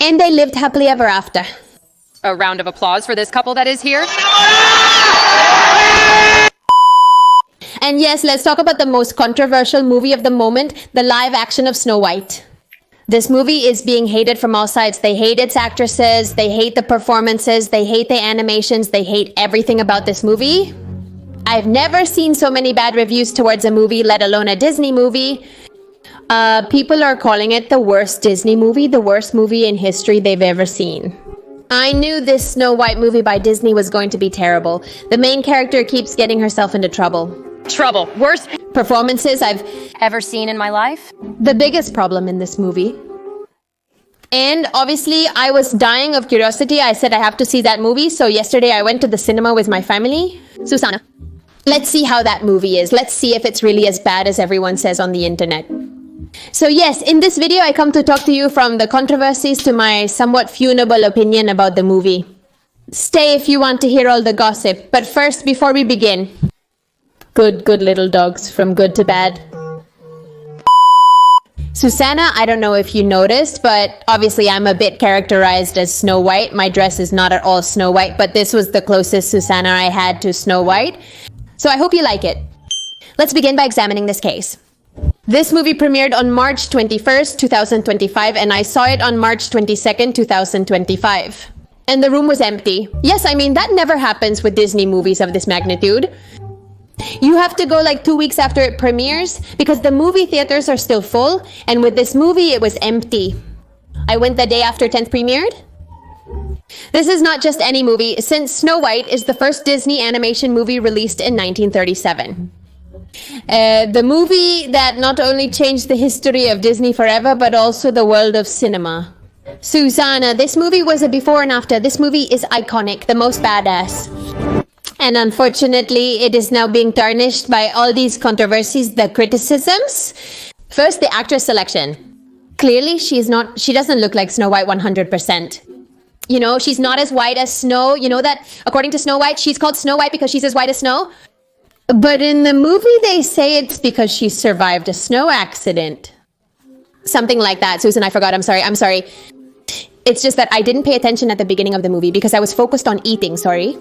And they lived happily ever after. A round of applause for this couple that is here. And yes, let's talk about the most controversial movie of the moment, the live action of Snow White. This movie is being hated from all sides. They hate its actresses, they hate the performances, they hate the animations, they hate everything about this movie. I've never seen so many bad reviews towards a movie, let alone a Disney movie. People are calling it the worst Disney movie, the worst movie in history they've ever seen. I knew this Snow White movie by Disney was going to be terrible. The main character keeps getting herself into trouble. Worst Performances I've ever seen in my life. the biggest problem in this movie. And obviously, I was dying of curiosity. I said I have to see that movie. So yesterday I went to the cinema with my family. Susanna, let's see how that movie is. Let's see if it's really as bad as everyone says on the internet. So yes, in this video, I come to talk to you from the controversies to my somewhat funable opinion about the movie. Stay if you want to hear all the gossip. But first, before we begin, good little dogs, from good to bad. Susanna, I don't know if you noticed, but obviously I'm a bit characterized as Snow White. My dress is not at all Snow White, but this was the closest Susanna I had to Snow White. So I hope you like it. Let's begin by examining this case. This movie premiered on March 21st, 2025, and I saw it on March 22nd, 2025. And the room was empty. Yes, I mean, that never happens with Disney movies of this magnitude. You have to go like 2 weeks after it premieres because the movie theaters are still full, and with this movie, it was empty. I went the day after 10th premiered. This is not just any movie, since Snow White is the first Disney animation movie released in 1937. The movie that not only changed the history of Disney forever, but also the world of cinema. Susanna, this movie was a before and after. This movie is iconic, the most badass. And unfortunately, it is now being tarnished by all these controversies, the criticisms. First, the actress selection. Clearly, she doesn't look like Snow White 100%. You know, she's not as white as snow. You know that, according to Snow White, she's called Snow White because she's as white as snow. But in the movie, they say it's because she survived a snow accident. Something like that. Susan, I forgot. I'm sorry. It's just that I didn't pay attention at the beginning of the movie because I was focused on eating, sorry.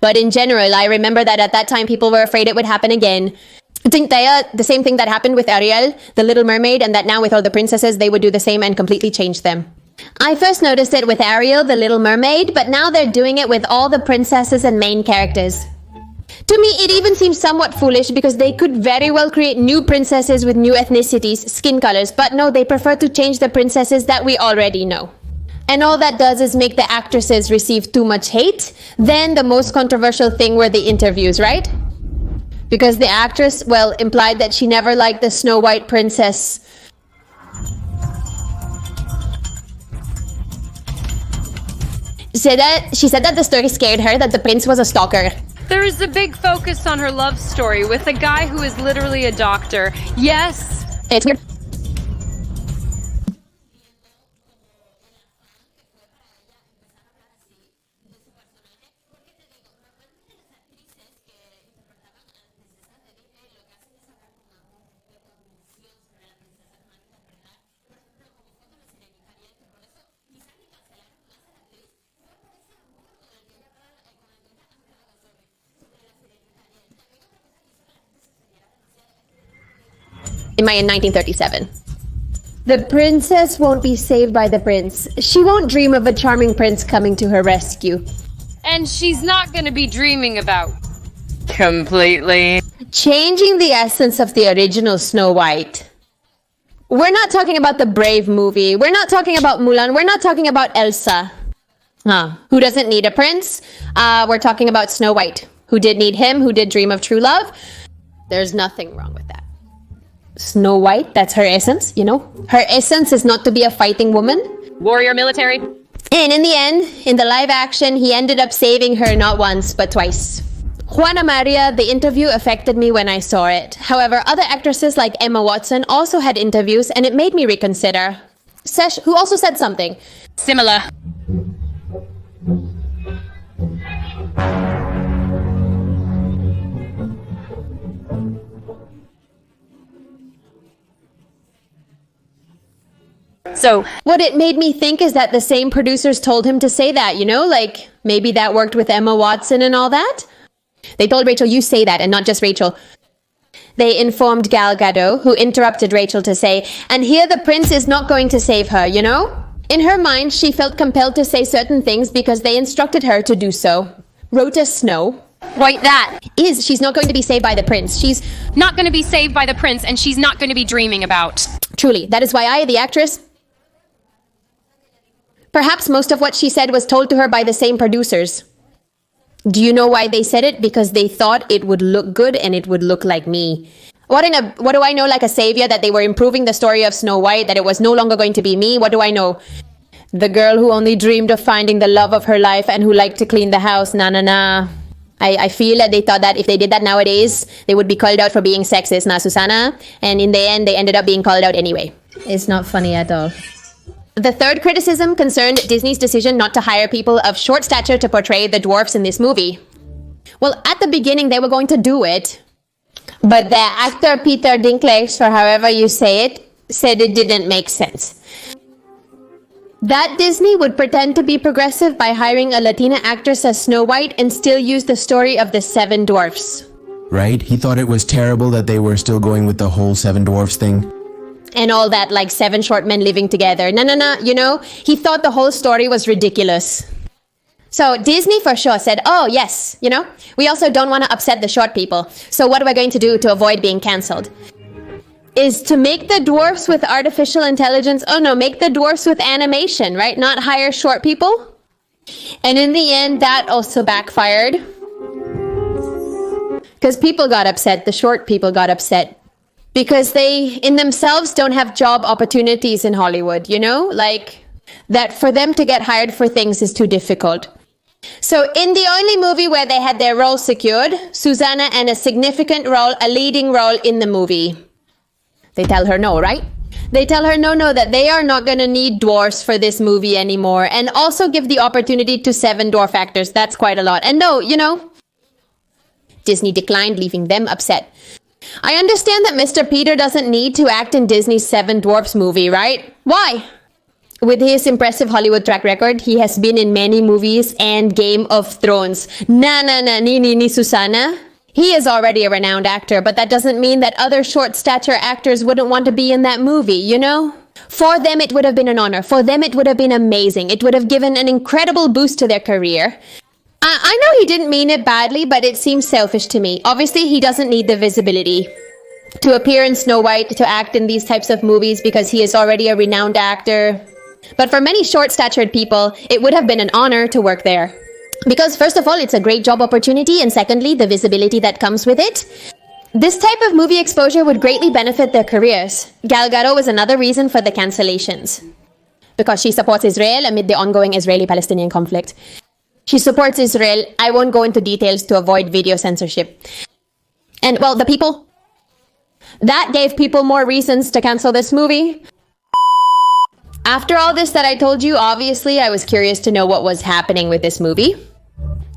But in general, I remember that at that time, people were afraid it would happen again. Think the same thing that happened with Ariel, the Little Mermaid, and that now with all the princesses, they would do the same and completely change them. I first noticed it with Ariel, the Little Mermaid, but now they're doing it with all the princesses and main characters. To me, it even seems somewhat foolish because they could very well create new princesses with new ethnicities, skin colors, but no, they prefer to change the princesses that we already know. And all that does is make the actresses receive too much hate. Then the most controversial thing were the interviews, right? Because the actress, well, implied that she never liked the Snow White princess. She said that the story scared her, that the prince was a stalker. There is a big focus on her love story with a guy who is literally a doctor. Yes. It's weird. In 1937. The princess won't be saved by the prince. She won't dream of a charming prince coming to her rescue. And she's not gonna be dreaming about completely changing the essence of the original Snow White. We're not talking about the Brave movie. We're not talking about Mulan. We're not talking about Elsa. Who doesn't need a prince? We're talking about Snow White, who did need him, who did dream of true love. There's nothing wrong with that. Snow White, that's her essence, you know? Her essence is not to be a fighting woman. Warrior military. And in the end, in the live action, he ended up saving her not once, but twice. Juana Maria, the interview affected me when I saw it. However, other actresses like Emma Watson also had interviews, and it made me reconsider. Sesh, who also said something similar. So, what it made me think is that the same producers told him to say that, like maybe that worked with Emma Watson and all that. They told Rachel, you say that, and not just Rachel. They informed Gal Gadot, who interrupted Rachel to say, and here the prince is not going to save her, In her mind, she felt compelled to say certain things because they instructed her to do so. Rota Snow. right, that. She's not going to be saved by the prince. She's Not going to be saved by the prince, and she's not going to be dreaming about. truly, that is why I, the actress, perhaps most of what she said was told to her by the same producers. Do you know why they said it? Because they thought it would look good and it would look like me. What do I know, like a savior, that they were improving the story of Snow White, that it was no longer going to be me? What do I know? The girl who only dreamed of finding the love of her life and who liked to clean the house. Nah. I feel that they thought that if they did that nowadays, they would be called out for being sexist, Susanna? And in the end, they ended up being called out anyway. It's not funny at all. The third criticism concerned Disney's decision not to hire people of short stature to portray the dwarfs in this movie. Well, at the beginning, they were going to do it. But the actor Peter Dinklage, or however you say it, said it didn't make sense. That Disney would pretend to be progressive by hiring a Latina actress as Snow White and still use the story of the 7 dwarfs. Right? He thought it was terrible that they were still going with the whole 7 dwarfs thing. And all that, like 7 short men living together. No. He thought the whole story was ridiculous. So Disney for sure said, oh yes, we also don't want to upset the short people. So what are we going to do to avoid being cancelled? Is to make the dwarfs with artificial intelligence. Oh no, make the dwarfs with animation, right? Not hire short people. And in the end, that also backfired. Because people got upset, the short people got upset. Because they, in themselves, don't have job opportunities in Hollywood, Like, that for them to get hired for things is too difficult. So in the only movie where they had their role secured, Susanna and a significant role, a leading role in the movie. They tell her no, right? They tell her no, that they are not going to need dwarfs for this movie anymore. And also give the opportunity to 7 dwarf actors. That's quite a lot. And no, Disney declined, leaving them upset. I understand that Mr. Peter doesn't need to act in Disney's 7 Dwarfs movie, right? Why? With his impressive Hollywood track record, he has been in many movies and Game of Thrones. Ni Susanna. He is already a renowned actor, but that doesn't mean that other short stature actors wouldn't want to be in that movie, For them, it would have been an honor. For them, it would have been amazing. It would have given an incredible boost to their career. I know he didn't mean it badly, but it seems selfish to me. Obviously, he doesn't need the visibility to appear in Snow White, to act in these types of movies because he is already a renowned actor. But for many short-statured people, it would have been an honor to work there. Because first of all, it's a great job opportunity, and secondly, the visibility that comes with it. This type of movie exposure would greatly benefit their careers. Gal Gadot was another reason for the cancellations. Because she supports Israel amid the ongoing Israeli-Palestinian conflict. She supports Israel. I won't go into details to avoid video censorship. And, well, the people. That gave people more reasons to cancel this movie. After all this that I told you, obviously, I was curious to know what was happening with this movie.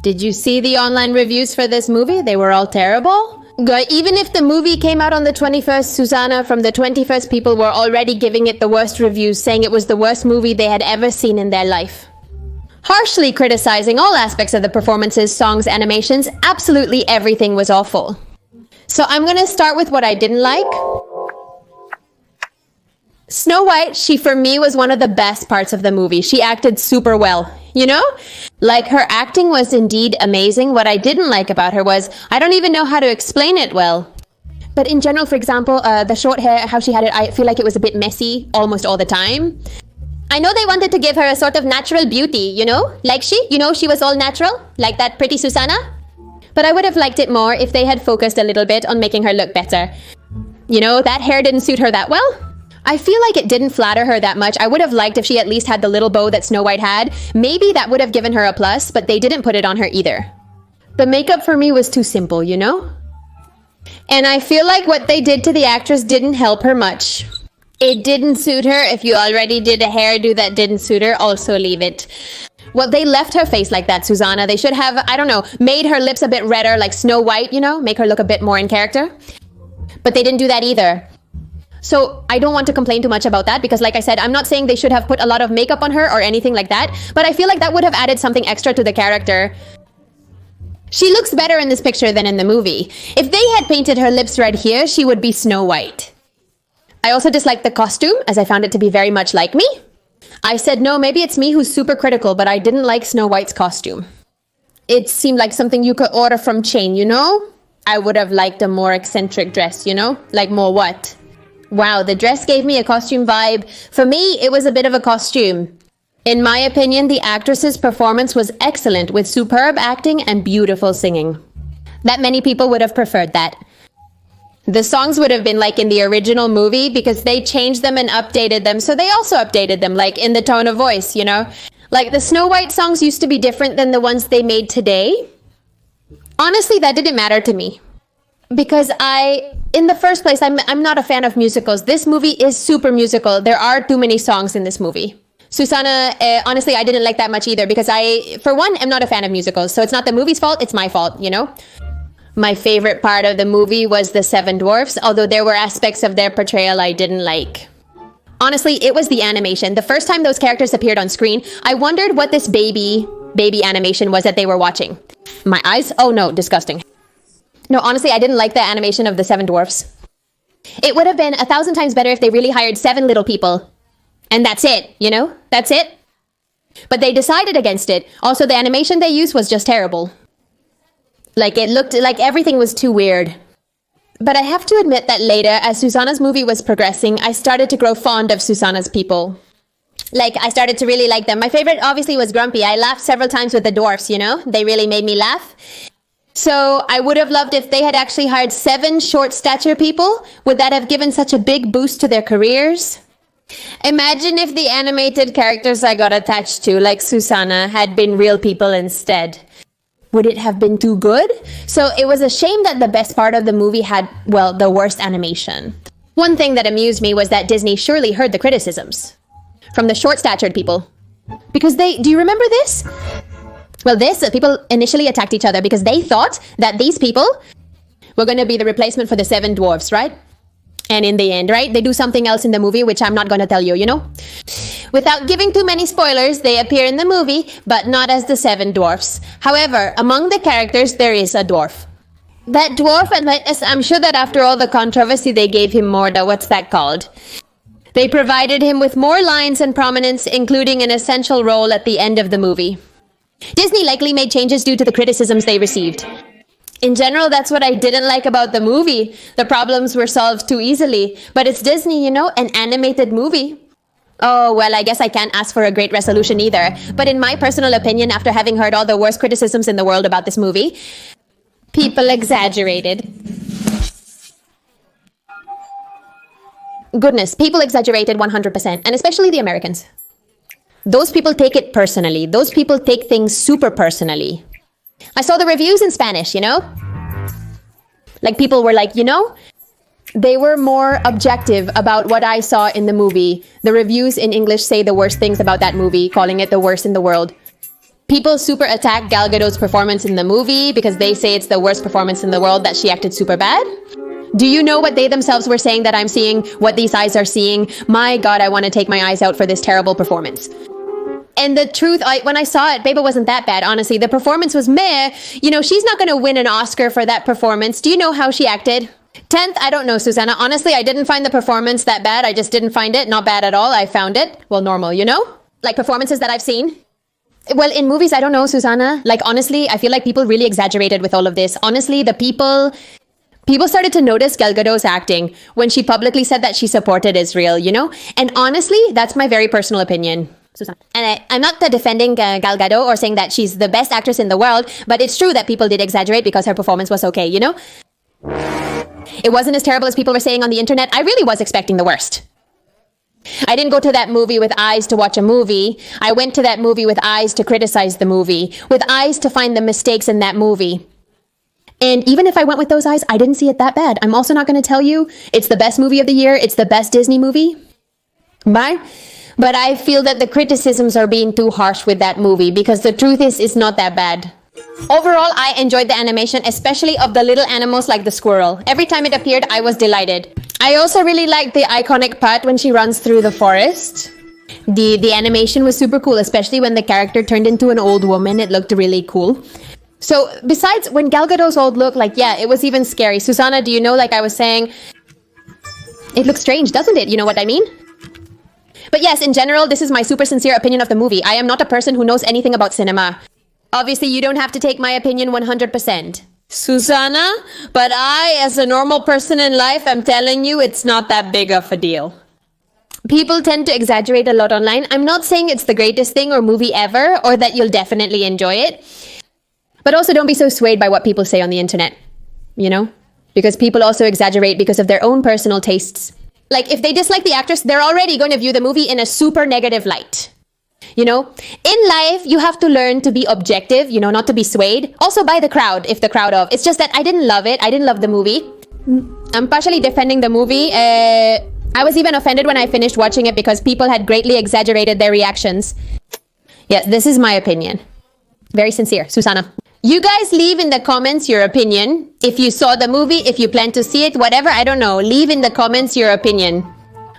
Did you see the online reviews for this movie? They were all terrible. Even if the movie came out on the 21st, Susanna, from the 21st, people were already giving it the worst reviews, saying it was the worst movie they had ever seen in their life. Harshly criticizing all aspects of the performances, songs, animations, absolutely everything was awful. So I'm gonna start with what I didn't like. Snow White, she for me was one of the best parts of the movie. She acted super well, Like her acting was indeed amazing. What I didn't like about her was, I don't even know how to explain it well. But in general, for example, the short hair, how she had it, I feel like it was a bit messy almost all the time. I know they wanted to give her a sort of natural beauty, Like she was all natural, like that pretty Susanna. But I would have liked it more if they had focused a little bit on making her look better. That hair didn't suit her that well. I feel like it didn't flatter her that much. I would have liked if she at least had the little bow that Snow White had. Maybe that would have given her a plus, but they didn't put it on her either. The makeup for me was too simple, And I feel like what they did to the actress didn't help her much. It didn't suit her. If you already did a hairdo that didn't suit her, also leave it. Well, they left her face like that, Susanna. They should have, I don't know, made her lips a bit redder like Snow White, make her look a bit more in character. But they didn't do that either. So I don't want to complain too much about that because like I said, I'm not saying they should have put a lot of makeup on her or anything like that, but I feel like that would have added something extra to the character. She looks better in this picture than in the movie. If they had painted her lips right here, she would be Snow White. I also disliked the costume as I found it to be very much like me. I said, no, maybe it's me who's super critical, but I didn't like Snow White's costume. It seemed like something you could order from chain, you know? I would have liked a more eccentric dress, you know? Like more what? Wow, the dress gave me a costume vibe. For me, it was a bit of a costume. In my opinion, the actress's performance was excellent with superb acting and beautiful singing. That many people would have preferred that. The songs would have been like in the original movie because they changed them and updated them. So they also updated them like in the tone of voice, you know? Like the Snow White songs used to be different than the ones they made today. Honestly, that didn't matter to me. Because in the first place, I'm not a fan of musicals. This movie is super musical. There are too many songs in this movie. Susanna, honestly, I didn't like that much either because for one, am not a fan of musicals. So it's not the movie's fault, it's my fault, you know? My favorite part of the movie was the Seven Dwarfs, although there were aspects of their portrayal I didn't like. Honestly, it was the animation. The first time those characters appeared on screen, I wondered what this baby animation was that they were watching. My eyes? Oh no, disgusting. No, honestly, I didn't like the animation of the Seven Dwarfs. It would have been 1,000 times better if they really hired 7 little people. And that's it, you know? That's it. But they decided against it. Also, the animation they used was just terrible. Like, it looked like everything was too weird. But I have to admit that later, as Susanna's movie was progressing, I started to grow fond of Susanna's people. Like, I started to really like them. My favorite, obviously, was Grumpy. I laughed several times with the dwarfs, you know? They really made me laugh. So I would have loved if they had actually hired 7 short stature people. Would that have given such a big boost to their careers? Imagine if the animated characters I got attached to, like Susanna, had been real people instead. Would it have been too good? So it was a shame that the best part of the movie had, well, the worst animation. One thing that amused me was that Disney surely heard the criticisms from the short-statured people. Because do you remember this? Well, people initially attacked each other because they thought that these people were going to be the replacement for the 7 dwarfs, right? And in the end, right, they do something else in the movie, which I'm not going to tell you, you know? Without giving too many spoilers, they appear in the movie, but not as the 7 dwarfs. However, among the characters, there is a dwarf. That dwarf, and I'm sure that after all the controversy, they gave him more, what's that called? They provided him with more lines and prominence, including an essential role at the end of the movie. Disney likely made changes due to the criticisms they received. In general, that's what I didn't like about the movie. The problems were solved too easily. But it's Disney, you know, an animated movie. Oh, well, I guess I can't ask for a great resolution either. But in my personal opinion, after having heard all the worst criticisms in the world about this movie, people exaggerated. Goodness, people exaggerated 100%, and especially the Americans. Those people take it personally. Those people take things super personally. I saw the reviews in Spanish, you know? Like, people were like, you know? They were more objective about what I saw in the movie. The reviews in English say the worst things about that movie, calling it the worst in the world. People super attack Gal Gadot's performance in the movie because they say it's the worst performance in the world, that she acted super bad. Do you know what they themselves were saying that I'm seeing, what these eyes are seeing? My God, I want to take my eyes out for this terrible performance. And the truth, when I saw it, babe, it wasn't that bad, honestly. The performance was meh. You know, she's not going to win an Oscar for that performance. Do you know how she acted? 10th, I don't know, Susanna. Honestly, I didn't find the performance that bad. I just didn't find it. Not bad at all. I found it, well, normal, you know? Like performances that I've seen. Well, in movies, I don't know, Susanna. Like, honestly, I feel like people really exaggerated with all of this. Honestly, People started to notice Gal Gadot's acting when she publicly said that she supported Israel, you know? And honestly, that's my very personal opinion. Susanna. And I'm not defending Gal Gadot or saying that she's the best actress in the world, but it's true that people did exaggerate because her performance was okay, you know? It wasn't as terrible as people were saying on the internet. I really was expecting the worst. I didn't go to that movie with eyes to watch a movie. I went to that movie with eyes to criticize the movie, with eyes to find the mistakes in that movie. And even if I went with those eyes, I didn't see it that bad. I'm also not going to tell you it's the best movie of the year. It's the best Disney movie. Bye. But I feel that the criticisms are being too harsh with that movie because the truth is, it's not that bad. Overall, I enjoyed the animation, especially of the little animals like the squirrel. Every time it appeared, I was delighted. I also really liked the iconic part when she runs through the forest. The animation was super cool, especially when the character turned into an old woman. It looked really cool. So besides, when Gal Gadot's old look, like, yeah, it was even scary. Susanna, do you know, like I was saying, it looks strange, doesn't it? You know what I mean? But yes, in general, this is my super sincere opinion of the movie. I am not a person who knows anything about cinema. Obviously, you don't have to take my opinion 100%. Susanna, but I, as a normal person in life, am telling you it's not that big of a deal. People tend to exaggerate a lot online. I'm not saying it's the greatest thing or movie ever, or that you'll definitely enjoy it. But also don't be so swayed by what people say on the internet, you know? Because people also exaggerate because of their own personal tastes. Like, if they dislike the actress, they're already going to view the movie in a super negative light. You know, in life, you have to learn to be objective, you know, not to be swayed. Also by the crowd, if the crowd of. It's just that I didn't love it. I didn't love the movie. I'm partially defending the movie. I was even offended when I finished watching it because people had greatly exaggerated their reactions. Yes, this is my opinion. Very sincere. Susanna. You guys leave in the comments your opinion. If you saw the movie, if you plan to see it, whatever, I don't know. Leave in the comments your opinion.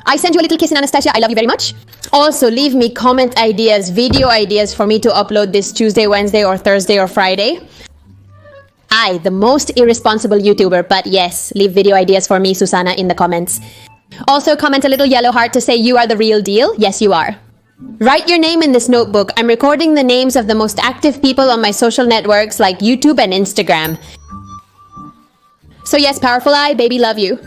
I sent you a little kiss in Anastasia. I love you very much. Also, leave me comment ideas, video ideas for me to upload this Tuesday, Wednesday, or Thursday, or Friday. I, the most irresponsible YouTuber, but yes, leave video ideas for me, Susanna, in the comments. Also, comment a little yellow heart to say you are the real deal. Yes, you are. Write your name in this notebook. I'm recording the names of the most active people on my social networks like YouTube and Instagram. So yes, Powerful Eye, baby, love you.